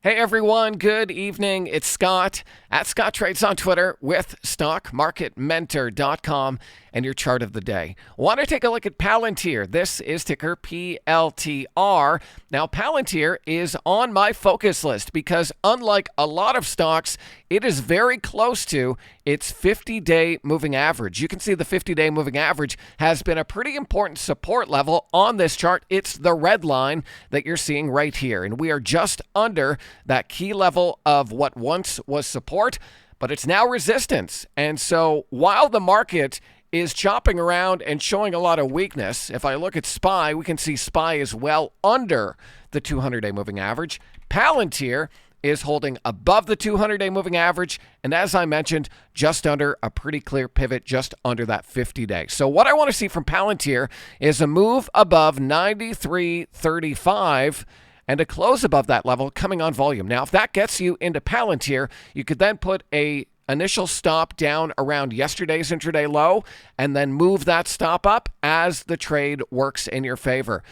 Hey everyone, good evening. It's Scott at Scott Trades on Twitter with StockMarketMentor.com and your chart of the day. Want to take a look at Palantir. This is ticker PLTR. Now, Palantir is on my focus list because unlike a lot of stocks, it is very close to its 50-day moving average. You can see the 50-day moving average has been a pretty important support level on this chart. It's the red line that you're seeing right here, and we are just under that key level of what once was support, but it's now resistance. And so while the market is chopping around and showing a lot of weakness, if I look at SPY, we can see SPY is well under the 200-day moving average. Palantir is holding above the 200-day moving average, and as I mentioned, just under a pretty clear pivot, just under that 50-day. So what I want to see from Palantir is a move above 93.35 and a close above that level coming on volume. Now, if that gets you into Palantir, you could then put a initial stop down around yesterday's intraday low and then move that stop up as the trade works in your favor.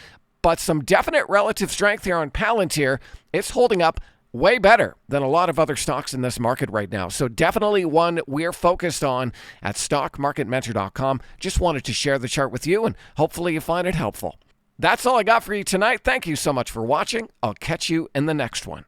But some definite relative strength here on Palantir. It's holding up way better than a lot of other stocks in this market right now. So definitely one we're focused on at StockMarketMentor.com. Just wanted to share the chart with you, and hopefully you find it helpful. That's all I got for you tonight. Thank you so much for watching. I'll catch you in the next one.